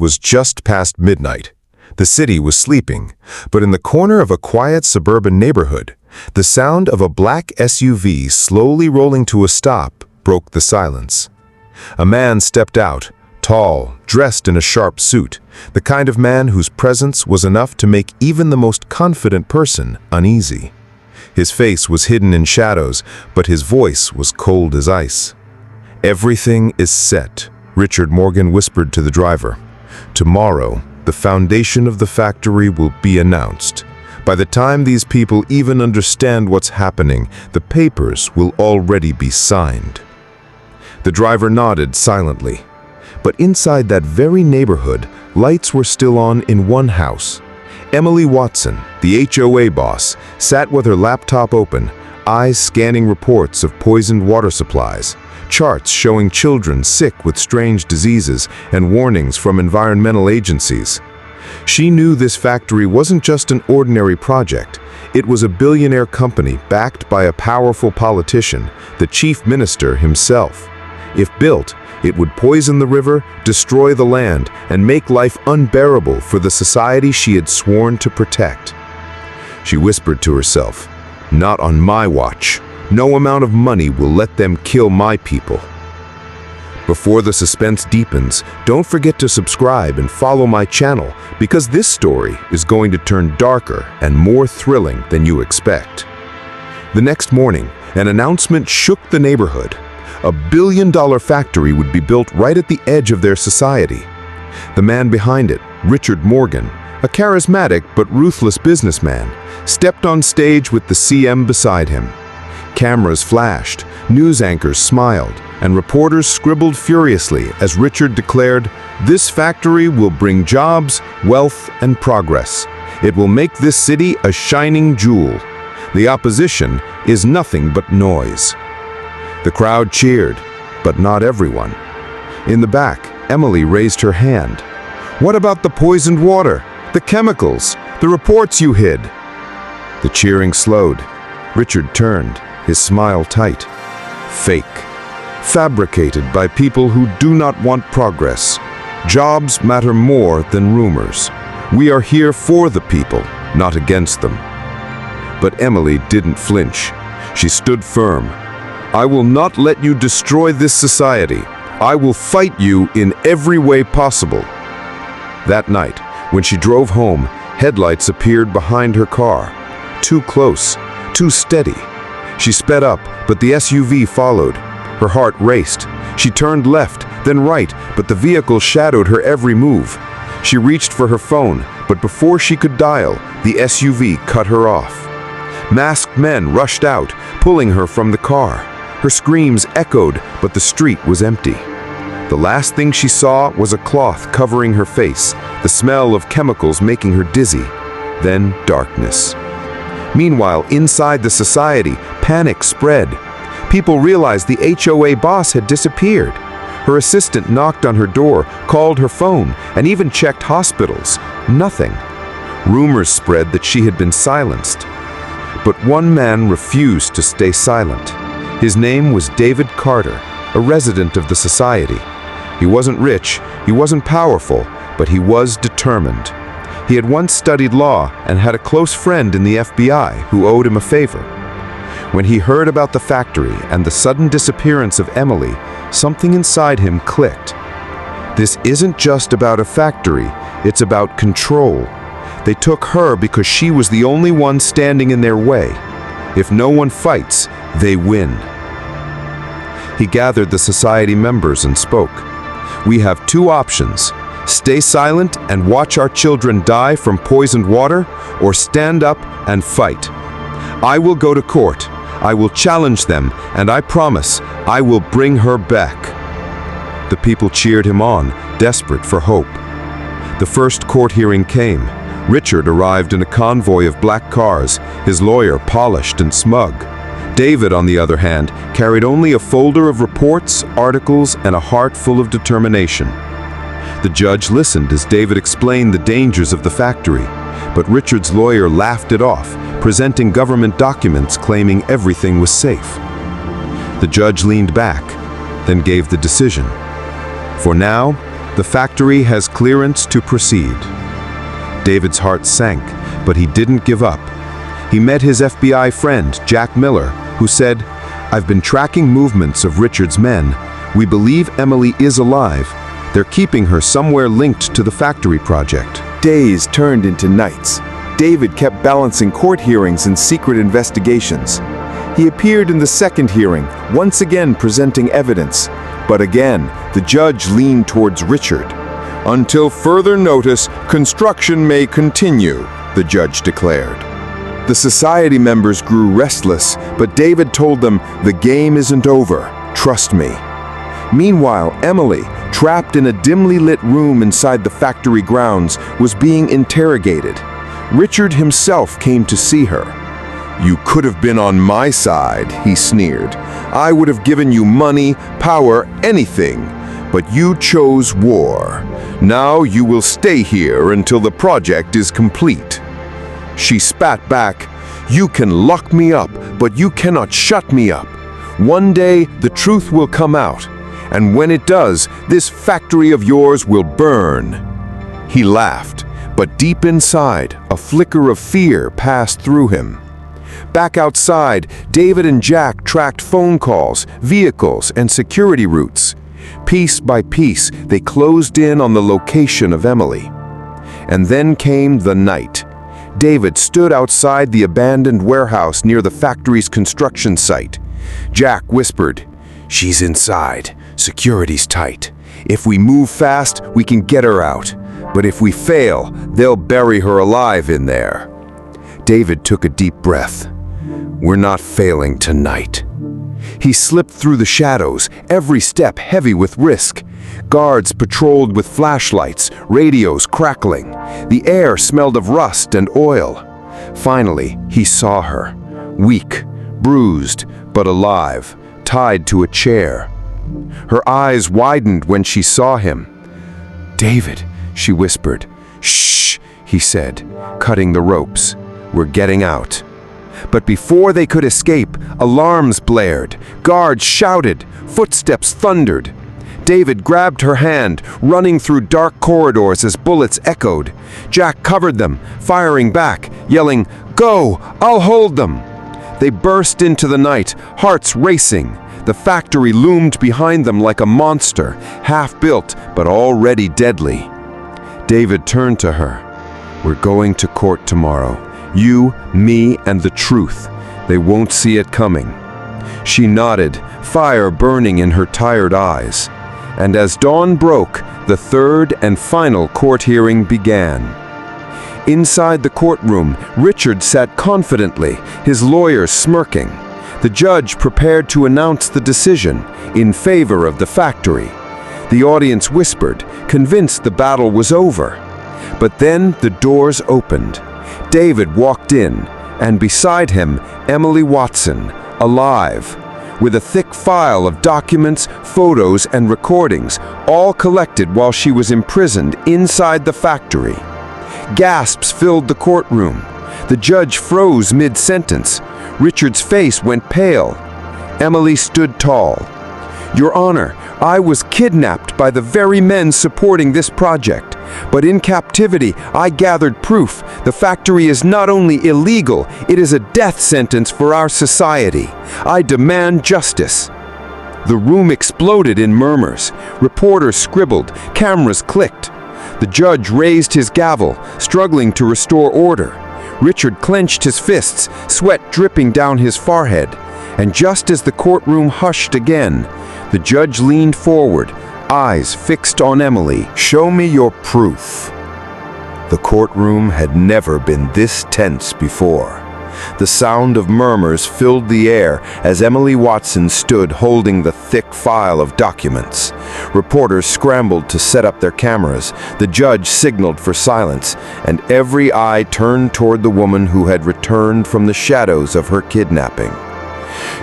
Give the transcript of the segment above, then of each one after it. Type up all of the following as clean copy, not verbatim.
was just past midnight. The city was sleeping, but in the corner of a quiet suburban neighborhood, the sound of a black SUV slowly rolling to a stop broke the silence. A man stepped out, tall, dressed in a sharp suit, the kind of man whose presence was enough to make even the most confident person uneasy. His face was hidden in shadows, but his voice was cold as ice. "Everything is set," Richard Morgan whispered to the driver. "Tomorrow, the foundation of the factory will be announced. By the time these people even understand what's happening, the papers will already be signed." The driver nodded silently. But inside that very neighborhood, lights were still on in one house. Emily Watson, the HOA boss, sat with her laptop open, eyes scanning reports of poisoned water supplies, charts showing children sick with strange diseases, and warnings from environmental agencies. She knew this factory wasn't just an ordinary project. It was a billionaire company backed by a powerful politician, the chief minister himself. If built, it would poison the river, destroy the land, and make life unbearable for the society she had sworn to protect. She whispered to herself, "Not on my watch. No amount of money will let them kill my people." Before the suspense deepens, don't forget to subscribe and follow my channel, because this story is going to turn darker and more thrilling than you expect. The next morning, an announcement shook the neighborhood. A billion-dollar factory would be built right at the edge of their society. The man behind it, Richard Morgan, a charismatic but ruthless businessman, stepped on stage with the CM beside him. Cameras flashed, news anchors smiled, and reporters scribbled furiously as Richard declared, "This factory will bring jobs, wealth, and progress. It will make this city a shining jewel. The opposition is nothing but noise." The crowd cheered, but not everyone. In the back, Emily raised her hand. "What about the poisoned water, the chemicals, the reports you hid?" The cheering slowed. Richard turned, his smile tight. "Fake. Fabricated by people who do not want progress. Jobs matter more than rumors. We are here for the people, not against them." But Emily didn't flinch. She stood firm. "I will not let you destroy this society. I will fight you in every way possible." That night, when she drove home, headlights appeared behind her car. Too close, too steady. She sped up, but the SUV followed. Her heart raced. She turned left, then right, but the vehicle shadowed her every move. She reached for her phone, but before she could dial, the SUV cut her off. Masked men rushed out, pulling her from the car. Her screams echoed, but the street was empty. The last thing she saw was a cloth covering her face, the smell of chemicals making her dizzy. Then darkness. Meanwhile, inside the society, panic spread. People realized the HOA boss had disappeared. Her assistant knocked on her door, called her phone, and even checked hospitals. Nothing. Rumors spread that she had been silenced. But one man refused to stay silent. His name was David Carter, a resident of the society. He wasn't rich, he wasn't powerful, but he was determined. He had once studied law and had a close friend in the FBI who owed him a favor. When he heard about the factory and the sudden disappearance of Emily, something inside him clicked. This isn't just about a factory, it's about control. They took her because she was the only one standing in their way. If no one fights, they win. He gathered the society members and spoke. "We have two options. Stay silent and watch our children die from poisoned water, or stand up and fight. I will go to court. I will challenge them, and I promise I will bring her back." The people cheered him on, desperate for hope. The first court hearing came. Richard arrived in a convoy of black cars, his lawyer polished and smug. David, on the other hand, carried only a folder of reports, articles, and a heart full of determination. The judge listened as David explained the dangers of the factory, but Richard's lawyer laughed it off, presenting government documents claiming everything was safe. The judge leaned back, then gave the decision. "For now, The factory has clearance to proceed. David's heart sank, but he didn't give up. He met his FBI friend, Jack Miller, who said, "I've been tracking movements of Richard's men. We believe Emily is alive. They're keeping her somewhere linked to the factory project." Days turned into nights. David kept balancing court hearings and secret investigations. He appeared in the second hearing, once again presenting evidence. But again, the judge leaned towards Richard. "Until further notice, construction may continue," the judge declared. The society members grew restless, but David told them, "The game isn't over. Trust me." Meanwhile, Emily, trapped in a dimly lit room inside the factory grounds, was being interrogated. Richard himself came to see her. "You could have been on my side," he sneered. "I would have given you money, power, anything. But you chose war. Now you will stay here until the project is complete." She spat back, "You can lock me up, but you cannot shut me up. One day the truth will come out, and when it does, this factory of yours will burn." He laughed, but deep inside, a flicker of fear passed through him. Back outside, David and Jack tracked phone calls, vehicles, and security routes. Piece by piece, they closed in on the location of Emily. And then came the night. David stood outside the abandoned warehouse near the factory's construction site. Jack whispered, "She's inside. Security's tight. If we move fast, we can get her out. But if we fail, they'll bury her alive in there." David took a deep breath. "We're not failing tonight." He slipped through the shadows, every step heavy with risk. Guards patrolled with flashlights, radios crackling. The air smelled of rust and oil. Finally, he saw her, weak, bruised, but alive, tied to a chair. Her eyes widened when she saw him. "David," she whispered. "Shh," he said, cutting the ropes. "We're getting out." But before they could escape, alarms blared, guards shouted, footsteps thundered. David grabbed her hand, running through dark corridors as bullets echoed. Jack covered them, firing back, yelling, "Go! I'll hold them!" They burst into the night, hearts racing. The factory loomed behind them like a monster, half-built but already deadly. David turned to her. "We're going to court tomorrow. You, me, and the truth. They won't see it coming." She nodded, fire burning in her tired eyes. And as dawn broke, the third and final court hearing began. Inside the courtroom, Richard sat confidently, his lawyers smirking. The judge prepared to announce the decision in favor of the factory. The audience whispered, convinced the battle was over. But then the doors opened. David walked in, and beside him, Emily Watson, alive, with a thick file of documents, photos, and recordings, all collected while she was imprisoned inside the factory. Gasps filled the courtroom. The judge froze mid-sentence. Richard's face went pale. Emily stood tall. "Your Honor, I was kidnapped by the very men supporting this project. But in captivity, I gathered proof. The factory is not only illegal, it is a death sentence for our society. I demand justice." The room exploded in murmurs. Reporters scribbled, cameras clicked. The judge raised his gavel, struggling to restore order. Richard clenched his fists, sweat dripping down his forehead. And just as the courtroom hushed again, the judge leaned forward, eyes fixed on Emily. "Show me your proof." The courtroom had never been this tense before. The sound of murmurs filled the air as Emily Watson stood holding the thick file of documents. Reporters scrambled to set up their cameras. The judge signaled for silence, and every eye turned toward the woman who had returned from the shadows of her kidnapping.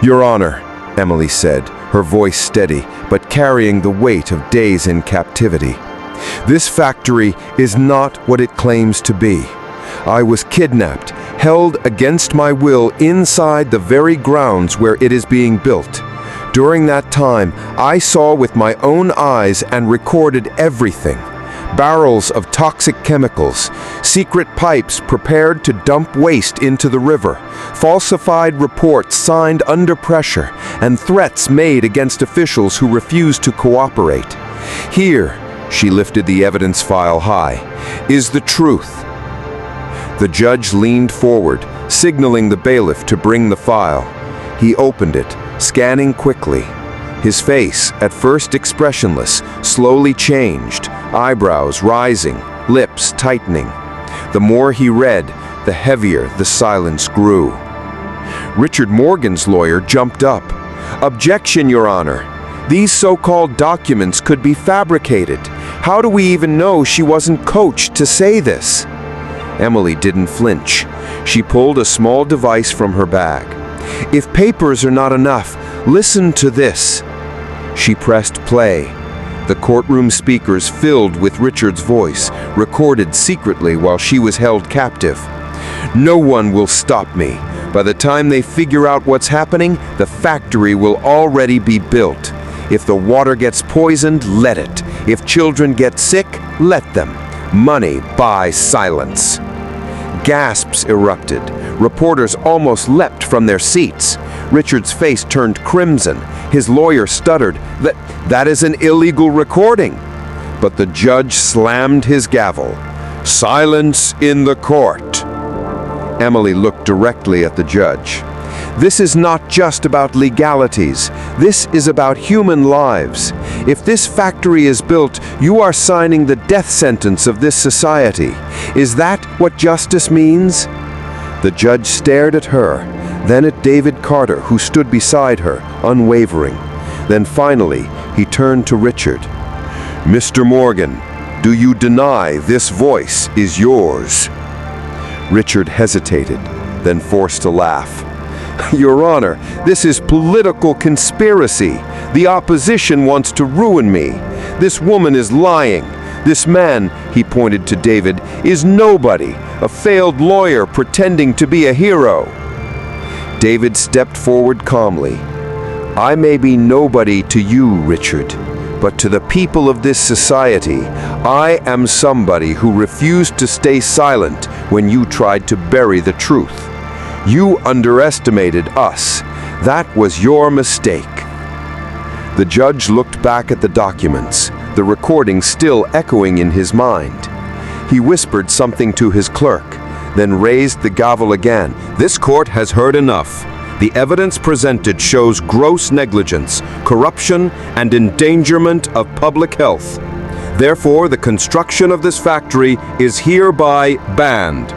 "Your Honor," Emily said, her voice steady, but carrying the weight of days in captivity. "This factory is not what it claims to be. I was kidnapped, held against my will inside the very grounds where it is being built. During that time, I saw with my own eyes and recorded everything. Barrels of toxic chemicals, secret pipes prepared to dump waste into the river, falsified reports signed under pressure, and threats made against officials who refused to cooperate. Here, she lifted the evidence file high, is the truth. The judge leaned forward, signaling the bailiff to bring the file. He opened it, scanning quickly. His face, at first expressionless, slowly changed, eyebrows rising, lips tightening. The more he read, the heavier the silence grew. Richard Morgan's lawyer jumped up. "Objection, Your Honor. These so-called documents could be fabricated. How do we even know she wasn't coached to say this?" Emily didn't flinch. She pulled a small device from her bag. "If papers are not enough, listen to this." She pressed play. The courtroom speakers filled with Richard's voice, recorded secretly while she was held captive. "No one will stop me. By the time they figure out what's happening, the factory will already be built. If the water gets poisoned, let it. If children get sick, let them. Money buys silence." Gasps erupted. Reporters almost leapt from their seats. Richard's face turned crimson. His lawyer stuttered, That is an illegal recording." But the judge slammed his gavel. "Silence in the court." Emily looked directly at the judge. "This is not just about legalities. This is about human lives. If this factory is built, you are signing the death sentence of this society. Is that what justice means?" The judge stared at her, then at David Carter, who stood beside her, unwavering. Then finally, he turned to Richard. "Mr. Morgan, do you deny this voice is yours?" Richard hesitated, then forced a laugh. "Your Honor, this is political conspiracy. The opposition wants to ruin me. This woman is lying. This man," he pointed to David, "is nobody, a failed lawyer pretending to be a hero." David stepped forward calmly. "I may be nobody to you, Richard, but to the people of this society, I am somebody who refused to stay silent when you tried to bury the truth. You underestimated us. That was your mistake." The judge looked back at the documents, the recording still echoing in his mind. He whispered something to his clerk, then raised the gavel again. "This court has heard enough. The evidence presented shows gross negligence, corruption, and endangerment of public health. Therefore, the construction of this factory is hereby banned.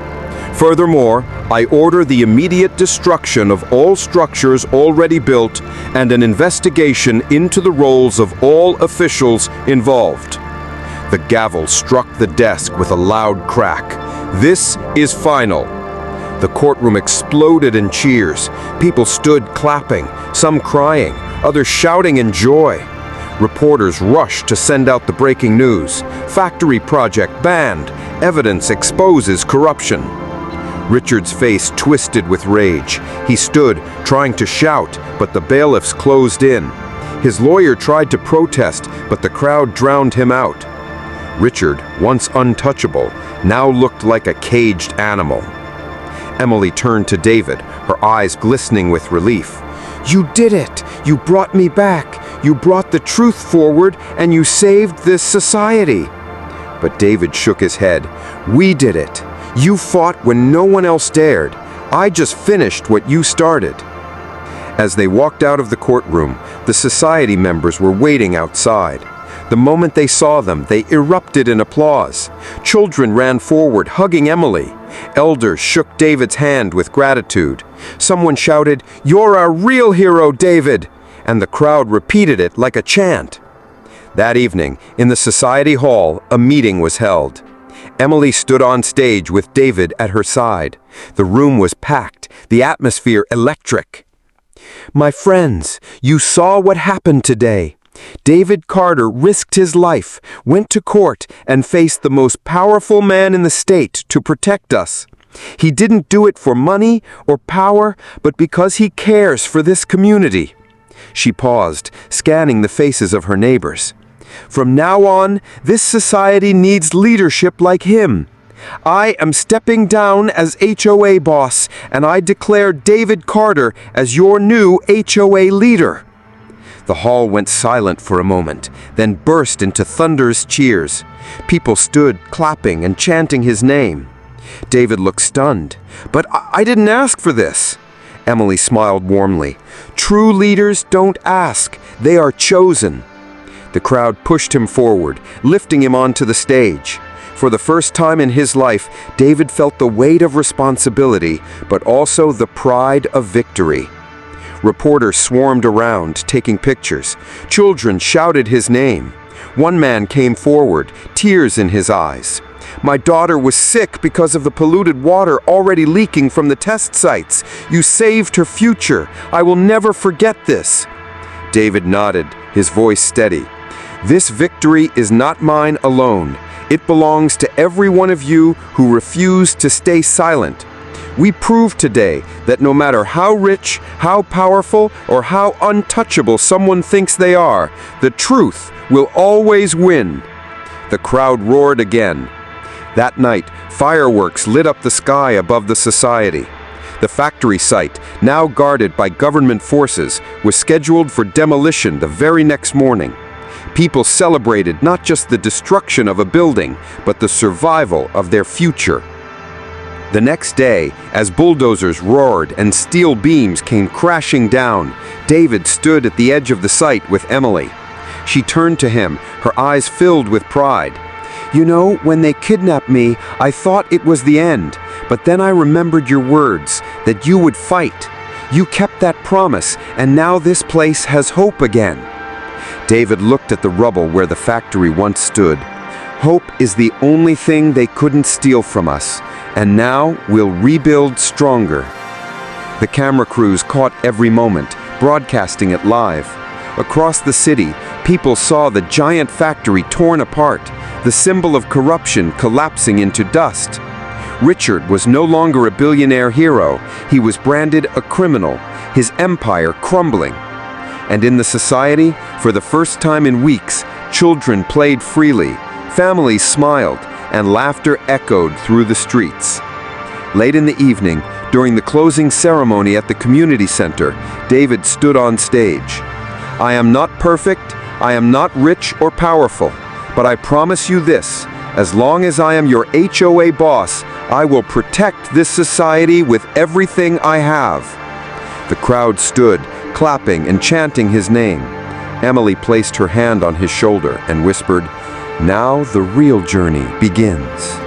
Furthermore, I order the immediate destruction of all structures already built and an investigation into the roles of all officials involved." The gavel struck the desk with a loud crack. "This is final." The courtroom exploded in cheers. People stood clapping, some crying, others shouting in joy. Reporters rushed to send out the breaking news. "Factory project banned. Evidence exposes corruption." Richard's face twisted with rage. He stood, trying to shout, but the bailiffs closed in. His lawyer tried to protest, but the crowd drowned him out. Richard, once untouchable, now looked like a caged animal. Emily turned to David, her eyes glistening with relief. "You did it! You brought me back! You brought the truth forward, and you saved this society!" But David shook his head. "We did it! You fought when no one else dared. I just finished what you started." As they walked out of the courtroom, the society members were waiting outside. The moment they saw them, they erupted in applause. Children ran forward, hugging Emily. Elders shook David's hand with gratitude. Someone shouted, "You're our real hero, David!" And the crowd repeated it like a chant. That evening, in the society hall, a meeting was held. Emily stood on stage with David at her side. The room was packed, the atmosphere electric. "My friends, you saw what happened today. David Carter risked his life, went to court, and faced the most powerful man in the state to protect us. He didn't do it for money or power, but because he cares for this community. She paused, scanning the faces of her neighbors. From now on, this society needs leadership like him. I am stepping down as HOA boss, and I declare David Carter as your new HOA leader. The hall went silent for a moment, then burst into thunderous cheers. People stood clapping and chanting his name. David looked stunned. "But I didn't ask for this." Emily smiled warmly. "True leaders don't ask, they are chosen." The crowd pushed him forward, lifting him onto the stage. For the first time in his life, David felt the weight of responsibility, but also the pride of victory. Reporters swarmed around, taking pictures. Children shouted his name. One man came forward, tears in his eyes. "My daughter was sick because of the polluted water already leaking from the test sites. You saved her future. I will never forget this." David nodded, his voice steady. "This victory is not mine alone. It belongs to every one of you who refused to stay silent. We proved today that no matter how rich, how powerful, or how untouchable someone thinks they are, the truth will always win." The crowd roared again. That night, fireworks lit up the sky above the society. The factory site, now guarded by government forces, was scheduled for demolition the very next morning. People celebrated not just the destruction of a building, but the survival of their future. The next day, as bulldozers roared and steel beams came crashing down, David stood at the edge of the site with Emily. She turned to him, her eyes filled with pride. "You know, when they kidnapped me, I thought it was the end, but then I remembered your words, that you would fight. You kept that promise, and now this place has hope again." David looked at the rubble where the factory once stood. "Hope is the only thing they couldn't steal from us, and now we'll rebuild stronger." The camera crews caught every moment, broadcasting it live. Across the city, people saw the giant factory torn apart, the symbol of corruption collapsing into dust. Richard was no longer a billionaire hero. He was branded a criminal, his empire crumbling. And in the society, for the first time in weeks, children played freely, families smiled, and laughter echoed through the streets. Late in the evening, during the closing ceremony at the community center, David stood on stage. "I am not perfect, I am not rich or powerful, but I promise you this, as long as I am your HOA boss, I will protect this society with everything I have." The crowd stood, clapping and chanting his name. Emily placed her hand on his shoulder and whispered, "Now the real journey begins."